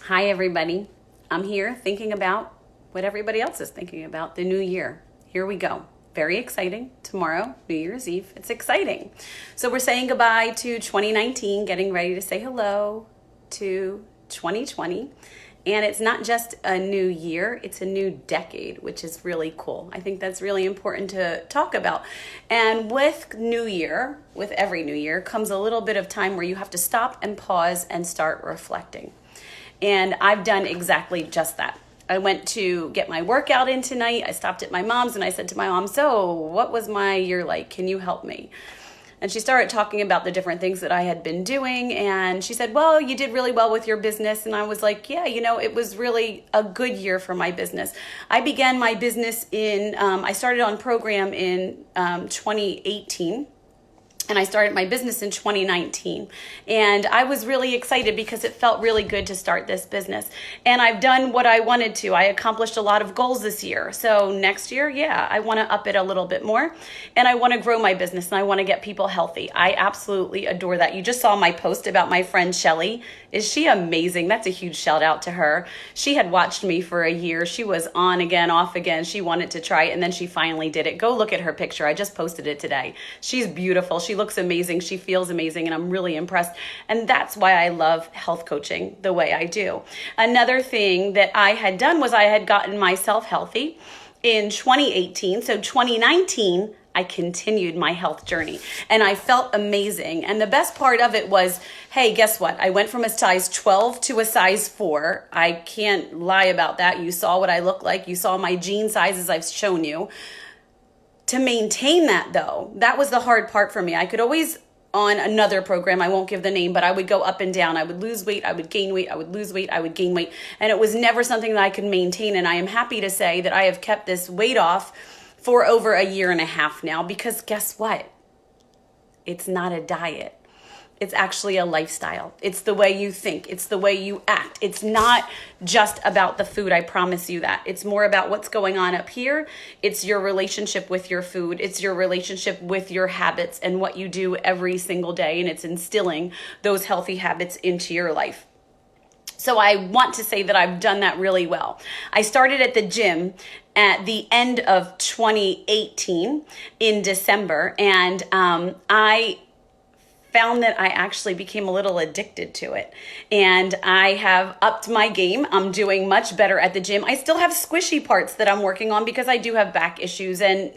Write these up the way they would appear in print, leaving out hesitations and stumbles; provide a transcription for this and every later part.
Hi, everybody. I'm here thinking about what everybody else is thinking about, the new year. Here we go. Very exciting. Tomorrow, New Year's Eve. It's exciting. So we're saying goodbye to 2019, getting ready to say hello to 2020. And it's not just a new year, it's a new decade, which is really cool. I think that's really important to talk about. And with New Year, with every New Year, comes a little bit of time where you have to stop and pause and start reflecting. And I've done exactly just that. I went to get my workout in tonight. I stopped at my mom's and I said to my mom, so what was my year like? Can you help me? And she started talking about the different things that I had been doing. And she said, well, you did really well with your business. And I was like, yeah, it was really a good year for my business. I began my business I started on program in 2018. And I started my business in 2019. And I was really excited because it felt really good to start this business. And I've done what I wanted to. I accomplished a lot of goals this year. So next year, I want to up it a little bit more. And I want to grow my business and I want to get people healthy. I absolutely adore that. You just saw my post about my friend Shelly. Is she amazing? That's a huge shout out to her. She had watched me for a year. She was on again, off again. She wanted to try it and then she finally did it. Go look at her picture. I just posted it today. She's beautiful. She looks amazing. She feels amazing and I'm really impressed. And that's why I love health coaching the way I do. Another thing that I had done was I had gotten myself healthy in 2018. So 2019, I continued my health journey and I felt amazing. And the best part of it was, hey, guess what? I went from a size 12 to a size 4. I can't lie about that. You saw what I look like. You saw my jean sizes I've shown you. To maintain that though, that was the hard part for me. I could always, on another program, I won't give the name, but I would go up and down. I would lose weight, I would gain weight, I would lose weight, I would gain weight. And it was never something that I could maintain. And I am happy to say that I have kept this weight off for over a year and a half now, because guess what? It's not a diet. It's actually a lifestyle. It's the way you think. It's the way you act. It's not just about the food. I promise you that. It's more about what's going on up here. It's your relationship with your food. It's your relationship with your habits and what you do every single day. And it's instilling those healthy habits into your life. So I want to say that I've done that really well. I started at the gym at the end of 2018 in December, and I found that I actually became a little addicted to it. And I have upped my game. I'm doing much better at the gym. I still have squishy parts that I'm working on because I do have back issues and,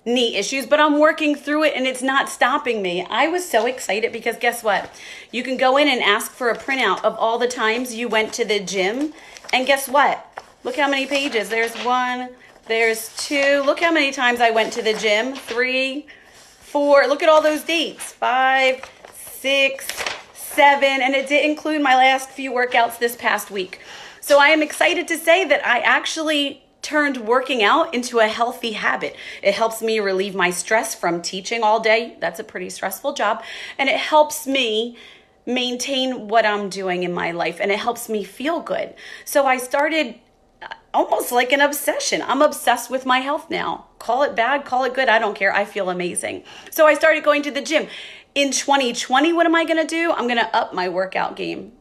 knee issues, but I'm working through it and it's not stopping me. I was so excited because guess what? You can go in and ask for a printout of all the times you went to the gym. And guess what? Look how many pages. There's 1, there's 2. Look how many times I went to the gym. 3, 4. Look at all those dates. 5, 6, 7. And it did include my last few workouts this past week. So I am excited to say that I actually turned working out into a healthy habit. It helps me relieve my stress from teaching all day. That's a pretty stressful job. And it helps me maintain what I'm doing in my life. And it helps me feel good. So I started almost like an obsession. I'm obsessed with my health now. Call it bad, call it good. I don't care. I feel amazing. So I started going to the gym. In 2020, what am I going to do? I'm going to up my workout game.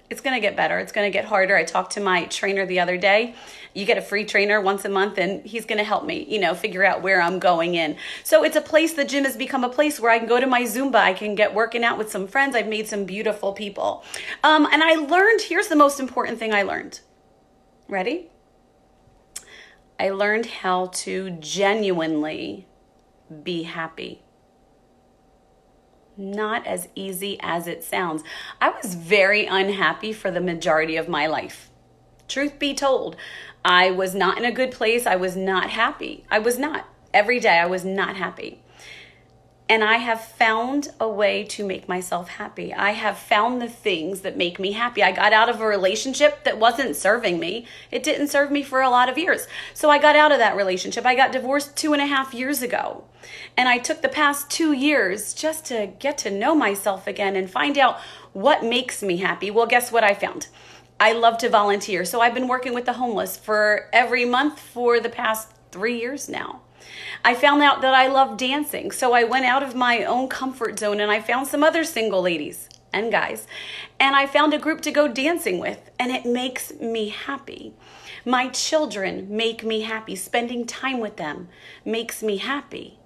It's going to get better. It's going to get harder. I talked to my trainer the other day. You get a free trainer once a month and he's going to help me, figure out where I'm going in. So it's a place, the gym has become a place where I can go to my Zumba. I can get working out with some friends. I've made some beautiful people. And I learned, here's the most important thing I learned. Ready? I learned how to genuinely be happy. Not as easy as it sounds. I was very unhappy for the majority of my life. Truth be told, I was not in a good place. I was not happy. I was not. Every day I was not happy. And I have found a way to make myself happy. I have found the things that make me happy. I got out of a relationship that wasn't serving me. It didn't serve me for a lot of years. So I got out of that relationship. I got divorced 2.5 years ago. And I took the past 2 years just to get to know myself again and find out what makes me happy. Well, guess what I found? I love to volunteer. So I've been working with the homeless for every month for the past 3 years now. I found out that I love dancing. So I went out of my own comfort zone and I found some other single ladies and guys. And I found a group to go dancing with, and it makes me happy. My children make me happy. Spending time with them makes me happy.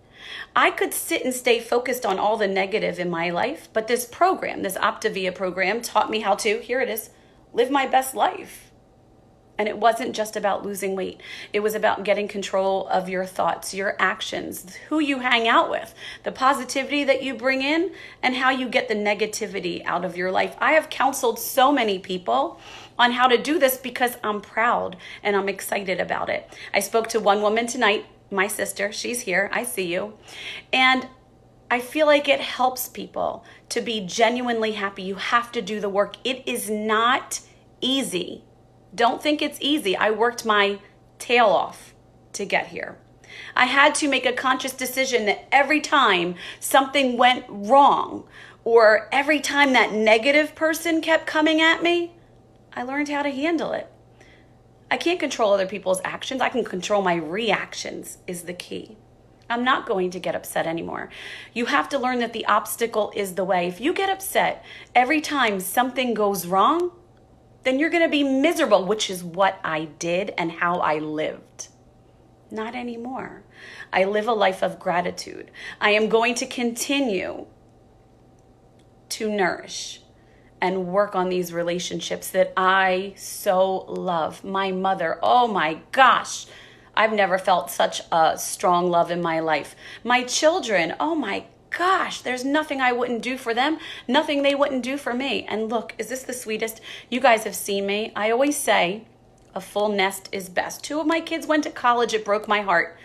I could sit and stay focused on all the negative in my life, but this program, this Optavia program, taught me how to, here it is, live my best life. And it wasn't just about losing weight. It was about getting control of your thoughts, your actions, who you hang out with, the positivity that you bring in, and how you get the negativity out of your life. I have counseled so many people on how to do this because I'm proud and I'm excited about it. I spoke to one woman tonight, my sister. She's here. I see you. And I feel like it helps people to be genuinely happy. You have to do the work. It is not easy. Don't think it's easy. I worked my tail off to get here. I had to make a conscious decision that every time something went wrong or every time that negative person kept coming at me, I learned how to handle it. I can't control other people's actions. I can control my reactions is the key. I'm not going to get upset anymore. You have to learn that the obstacle is the way. If you get upset every time something goes wrong, then you're going to be miserable, which is what I did and how I lived. Not anymore. I live a life of gratitude. I am going to continue to nourish and work on these relationships that I so love. My mother, oh my gosh, I've never felt such a strong love in my life. My children, oh my gosh, there's nothing I wouldn't do for them, nothing they wouldn't do for me. And look, is this the sweetest? You guys have seen me. I always say a full nest is best. 2 of my kids went to college. It broke my heart.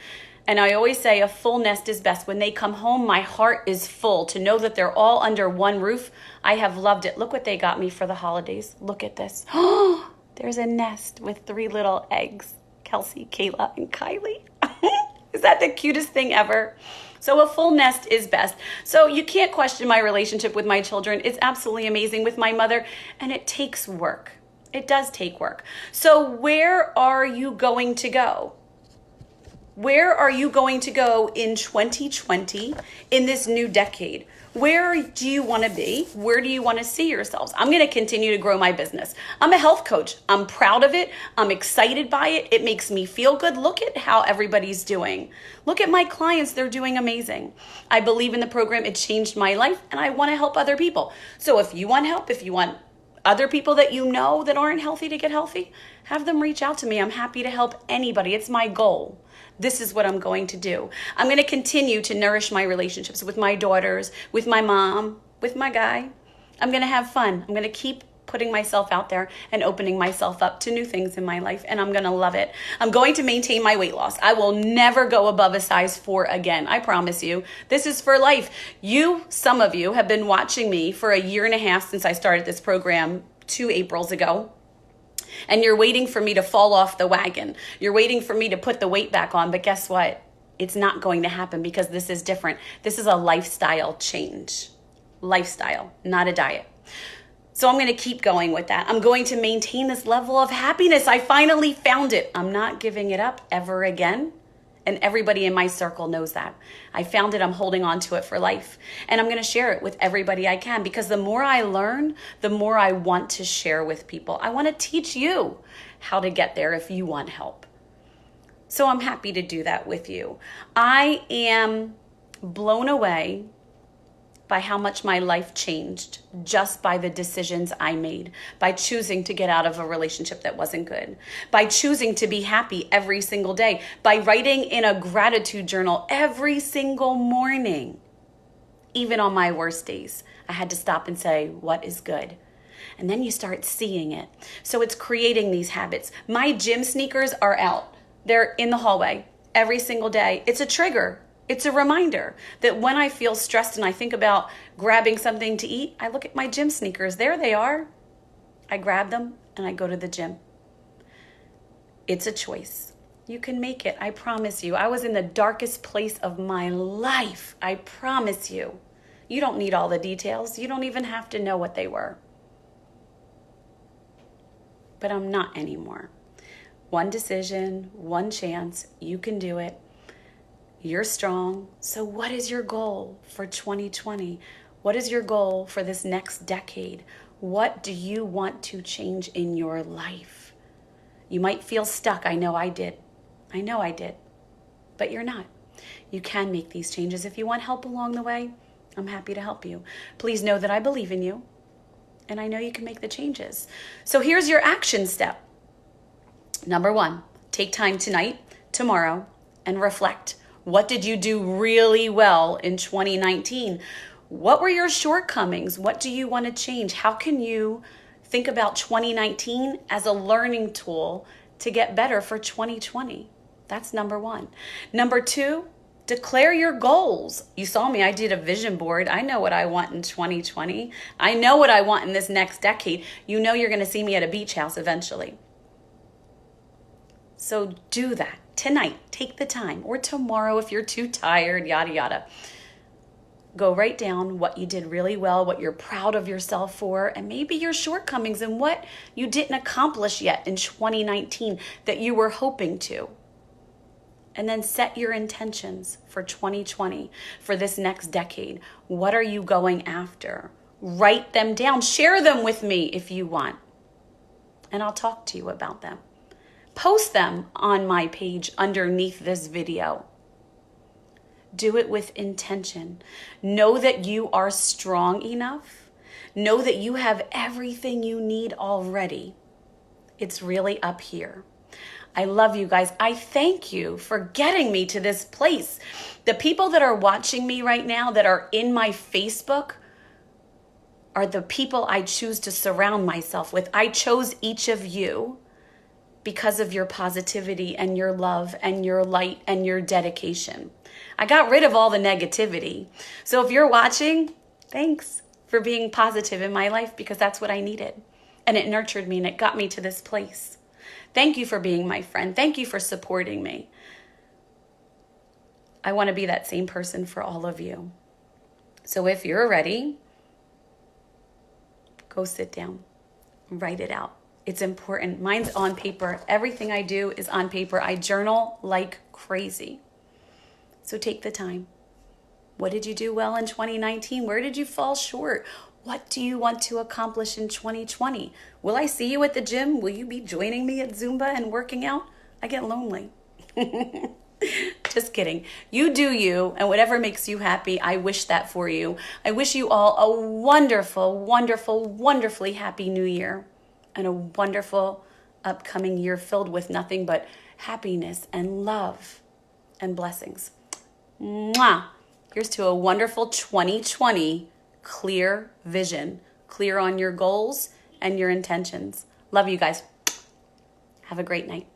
And I always say a full nest is best. When they come home, my heart is full to know that they're all under one roof. I have loved it. Look what they got me for the holidays. Look at this. Oh, there's a nest with 3 little eggs. Kelsey, Kayla, and Kylie. Is that the cutest thing ever? So a full nest is best. So you can't question my relationship with my children. It's absolutely amazing with my mother, and it takes work. It does take work. So where are you going to go? Where are you going to go in 2020, in this new decade? Where do you want to be? Where do you want to see yourselves? I'm going to continue to grow my business. I'm a health coach. I'm proud of it. I'm excited by it. It makes me feel good. Look at how everybody's doing. Look at my clients. They're doing amazing. I believe in the program. It changed my life, and I want to help other people. So if you want help, if you want other people that you know that aren't healthy to get healthy, have them reach out to me. I'm happy to help anybody. It's my goal. This is what I'm going to do. I'm going to continue to nourish my relationships with my daughters, with my mom, with my guy. I'm going to have fun. I'm going to keep putting myself out there and opening myself up to new things in my life, and I'm going to love it. I'm going to maintain my weight loss. I will never go above a size 4 again. I promise you. This is for life. Some of you have been watching me for a year and a half since I started this program 2 Aprils ago. And you're waiting for me to fall off the wagon. You're waiting for me to put the weight back on. But guess what? It's not going to happen because this is different. This is a lifestyle change. Lifestyle, not a diet. So I'm going to keep going with that. I'm going to maintain this level of happiness. I finally found it. I'm not giving it up ever again. And everybody in my circle knows that. I found it. I'm holding on to it for life. And I'm going to share it with everybody I can, because the more I learn, the more I want to share with people. I want to teach you how to get there if you want help. So I'm happy to do that with you. I am blown away by how much my life changed just by the decisions I made, by choosing to get out of a relationship that wasn't good, by choosing to be happy every single day, by writing in a gratitude journal every single morning. Even on my worst days, I had to stop and say, what is good? And then you start seeing it. So it's creating these habits. My gym sneakers are out. They're in the hallway every single day. It's a trigger. It's a reminder that when I feel stressed and I think about grabbing something to eat, I look at my gym sneakers. There they are. I grab them and I go to the gym. It's a choice. You can make it. I promise you. I was in the darkest place of my life. I promise you. You don't need all the details. You don't even have to know what they were. But I'm not anymore. One decision, one chance. You can do it. You're strong. So what is your goal for 2020? What is your goal for this next decade? What do you want to change in your life? You might feel stuck. I know I did. I know I did. But you're not. You can make these changes. If you want help along the way, I'm happy to help you. Please know that I believe in you, and I know you can make the changes. So here's your action step. Number 1, take time tonight, tomorrow, and reflect. What did you do really well in 2019? What were your shortcomings? What do you want to change? How can you think about 2019 as a learning tool to get better for 2020? That's number 1. Number 2, declare your goals. You saw me, I did a vision board. I know what I want in 2020. I know what I want in this next decade. You know you're going to see me at a beach house eventually. So do that tonight. Take the time, or tomorrow if you're too tired, yada, yada. Go write down what you did really well, what you're proud of yourself for, and maybe your shortcomings and what you didn't accomplish yet in 2019 that you were hoping to. And then set your intentions for 2020, for this next decade. What are you going after? Write them down. Share them with me if you want. And I'll talk to you about them. Post them on my page underneath this video. Do it with intention. Know that you are strong enough. Know that you have everything you need already. It's really up here. I love you guys. I thank you for getting me to this place. The people that are watching me right now that are in my Facebook are the people I choose to surround myself with. I chose each of you because of your positivity and your love and your light and your dedication. I got rid of all the negativity. So if you're watching, thanks for being positive in my life, because that's what I needed. And it nurtured me and it got me to this place. Thank you for being my friend. Thank you for supporting me. I want to be that same person for all of you. So if you're ready, go sit down, write it out. It's important. Mine's on paper. Everything I do is on paper. I journal like crazy. So take the time. What did you do well in 2019? Where did you fall short? What do you want to accomplish in 2020? Will I see you at the gym? Will you be joining me at Zumba and working out? I get lonely. Just kidding. You do you, and whatever makes you happy, I wish that for you. I wish you all a wonderful, wonderful, wonderfully happy new year, and a wonderful upcoming year filled with nothing but happiness and love and blessings. Mwah! Here's to a wonderful 2020. Clear vision, clear on your goals and your intentions. Love you guys. Have a great night.